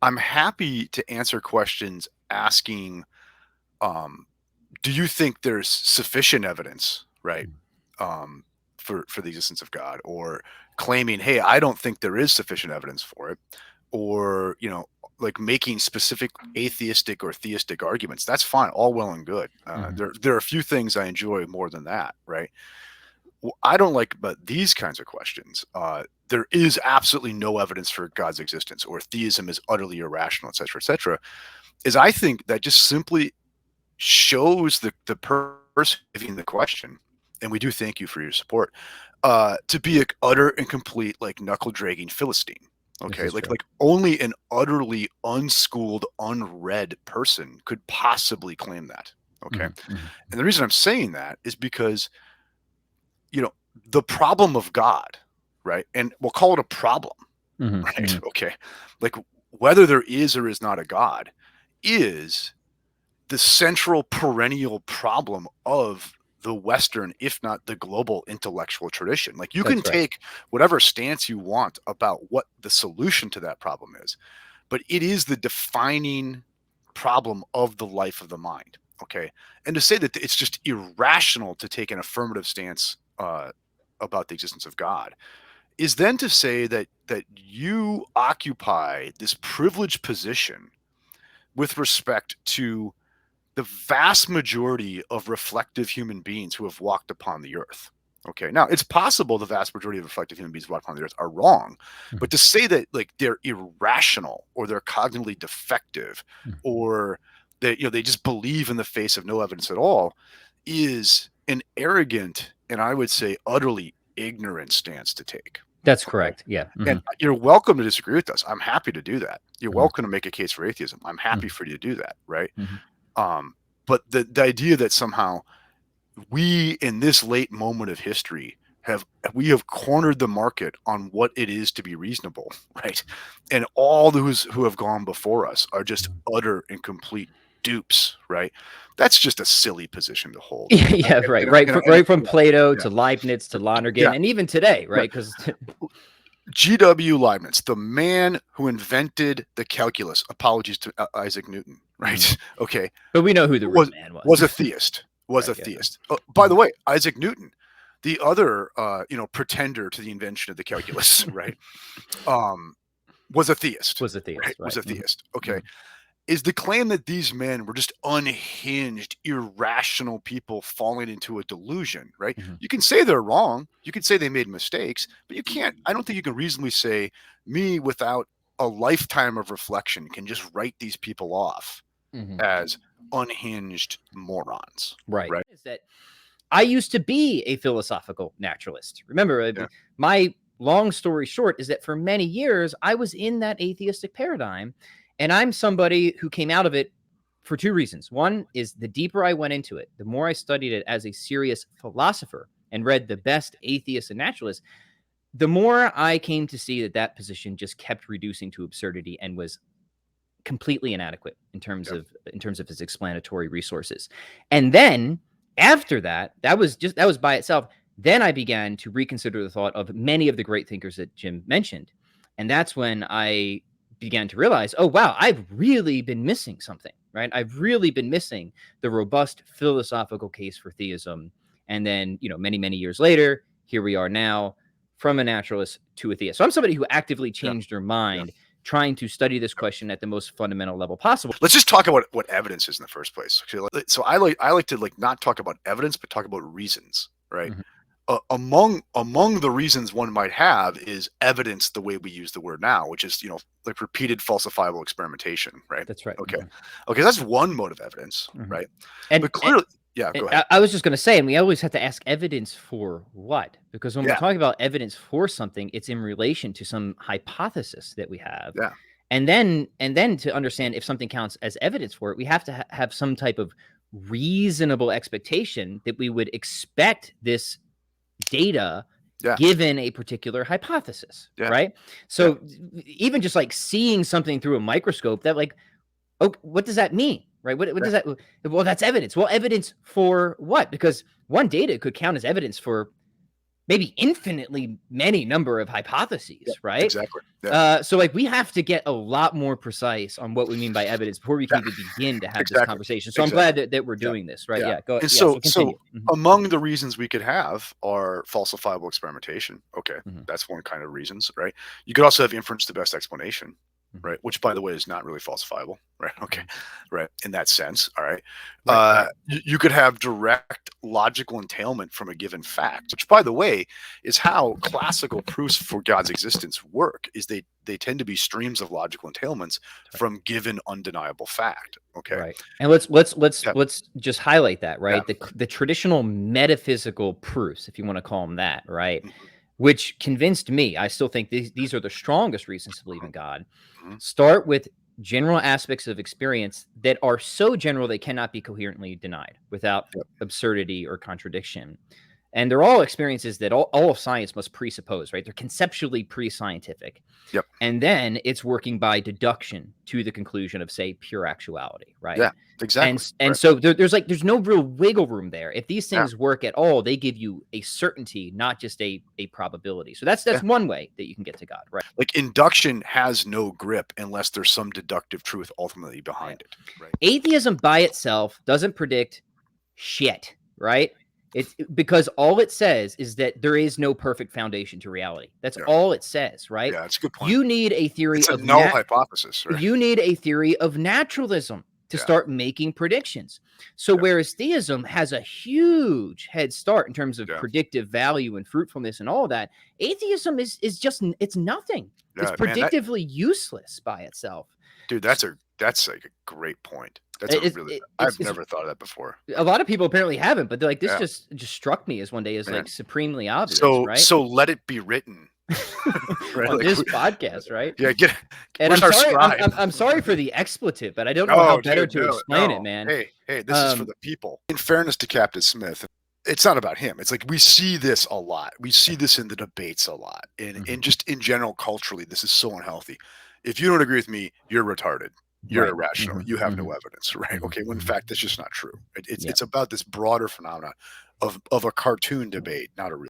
I'm happy to answer questions asking, do you think there's sufficient evidence, right, um, for the existence of God, or claiming, hey, I don't think there is sufficient evidence for it, or like making specific atheistic or theistic arguments. That's fine, all well and good. There are a few things I enjoy more than that, right? What I don't like about these kinds of questions, there is absolutely no evidence for God's existence, or theism is utterly irrational, et cetera, is I think that just simply shows the person giving the question, and we do thank you for your support, to be an utter and complete, like, knuckle dragging Philistine. This Okay, is like true. like only an utterly unschooled, unread person could possibly claim that. Okay, and the reason I'm saying that is because you know the problem of God, right? And we'll call it a problem, right? Okay, like whether there is or is not a God is the central perennial problem of the Western, if not the global intellectual tradition. Like you can That's right. take whatever stance you want about what the solution to that problem is, but it is the defining problem of the life of the mind. Okay. And to say that it's just irrational to take an affirmative stance about the existence of God is then to say that you occupy this privileged position with respect to the vast majority of reflective human beings who have walked upon the earth. Okay. Now, it's possible the vast majority of reflective human beings who walk upon the earth are wrong, but to say that like they're irrational or they're cognitively defective or that they just believe in the face of no evidence at all is an arrogant and I would say utterly ignorant stance to take. That's Okay. correct. Yeah. And you're welcome to disagree with us. I'm happy to do that. You're Mhm. welcome to make a case for atheism. I'm happy for you to do that. Right. Mhm. But the idea that somehow we in this late moment of history have cornered the market on what it is to be reasonable, right? And all those who have gone before us are just utter and complete dupes, right? That's just a silly position to hold. Yeah, right, And, right. and, Right from yeah, Plato yeah, to Leibniz to yeah, Lonergan, and even today, yeah. right? Because G.W. Leibniz, the man who invented the calculus, apologies to Isaac Newton, right? Okay, but we know who the real was man was. was a theist. Was Right. a Yeah. theist. Oh, by the way, Isaac Newton, the other pretender to the invention of the calculus, right? Um, was a theist, Was a right? theist, Was right? a theist. Okay, Mhm. is the claim that these men were just unhinged, irrational people falling into a delusion, right? Mhm. You can say they're wrong. You can say they made mistakes, but you can't. I don't think you can reasonably say me without a lifetime of reflection can just write these people off Mhm. as unhinged morons, Right. right? Is that I used to be a philosophical naturalist. Remember, Yeah. my long story short is that for many years I was in that atheistic paradigm, and I'm somebody who came out of it for two reasons. One is the deeper I went into it, the more I studied it as a serious philosopher and read the best atheists and naturalists, the more I came to see that that position just kept reducing to absurdity and was completely inadequate Yeah. in terms of its explanatory resources. And then after that, that was by itself. Then I began to reconsider the thought of many of the great thinkers that Jim mentioned. And that's when I began to realize, oh wow, I've really been missing something, right? I've really been missing the robust philosophical case for theism. And then, many, many years later, here we are now from a naturalist to a theist. So I'm somebody who actively Yeah. changed their Yeah. mind trying to study this question at the most fundamental level possible. Let's just talk about what evidence is in the first place. So I like to like not talk about evidence, but talk about reasons, right? Mhm. Among the reasons one might have is evidence the way we use the word now, which is like repeated falsifiable experimentation, right? That's right. Okay, okay, that's one mode of evidence, Mhm. right? And, But clearly, yeah, go ahead. I was just going to say, and we always have to ask evidence for what? Because when we're Yeah, talking about evidence for something, it's in relation to some hypothesis that we have. yeah, And then to understand if something counts as evidence for it, we have to have some type of reasonable expectation that we would expect this data yeah, given a particular hypothesis, yeah, right? yeah, So even just like seeing something through a microscope, that like, oh, what does that mean? Right? What yeah, does that? Well, that's evidence. Well, evidence for what? Because one data could count as evidence for maybe infinitely many number of hypotheses, right? Exactly. Yeah. So like we have to get a lot more precise on what we mean by evidence before we can Yeah. even begin to have this Exactly. conversation. So I'm glad Exactly. that we're Yeah. doing this, right? Yeah. Yeah, go. And Yeah, so so continue. among the reasons we could have are falsifiable experimentation. Okay, Mhm. that's one kind of reasons, right? You could also have inference to best explanation, Mhm. right? Which, by the way, is not really falsifiable, right? Okay, Mhm. right. In that sense, all right. Right. You could have direct logical entailment from a given fact, which, by the way, is how classical proofs for God's existence work. Is they tend to be streams of logical entailments Right. from given undeniable fact. Okay. Right. And let's Yeah. just highlight that, Yeah. right? The traditional metaphysical proofs, if you want to call them that, right? Mhm. Which convinced me, I still think these are the strongest reasons to believe in God. Mhm. Start with general aspects of experience that are so general they cannot be coherently denied without Yep. absurdity or contradiction. And they're all experiences that all of science must presuppose, right? They're conceptually pre-scientific. Yep. And then it's working by deduction to the conclusion of, say, pure actuality, right? Yeah. Exactly. And Right. so there's no real wiggle room there. If these Yeah. things work at all, they give you a certainty, not just a probability. So that's Yeah. one way that you can get to God, right? Like induction has no grip unless there's some deductive truth ultimately Yeah. behind it. Right. Atheism by itself doesn't predict shit, right? It's because all it says is that there is no perfect foundation to reality. That's Yeah. all it says, right? Yeah. It's a good point. You need a theory It's a of null hypothesis, right? you need a theory of naturalism to Yeah. start making predictions. So Yeah. whereas theism has a huge head start in terms of Yeah. predictive value and fruitfulness and all that, atheism is just it's nothing. It's Yeah, man, that predictively useless by itself. dude, that's like a great point. That's a It, really it's, I've never thought of that before. a lot of people apparently haven't, but they're like, this Yeah. just struck me as one day as Man. like supremely obvious, So right? so let it be written. Right? On Like this podcast, right? yeah, And where's I'm our sorry, scribe? I'm sorry for the expletive, but I don't know how No, better dude, to explain it, no. man. Hey, this is for the people. In fairness to Captain Smith, it's not about him. It's like we see this a lot. We see this in the debates a lot. And just in general, culturally, this is so unhealthy. If you don't agree with me, you're retarded. You're Right. irrational. Mhm, You have no mhm, evidence, right? mhm, Okay. When in mhm. fact, that's just not true. Yeah. It's about this broader phenomenon of a cartoon debate, not a real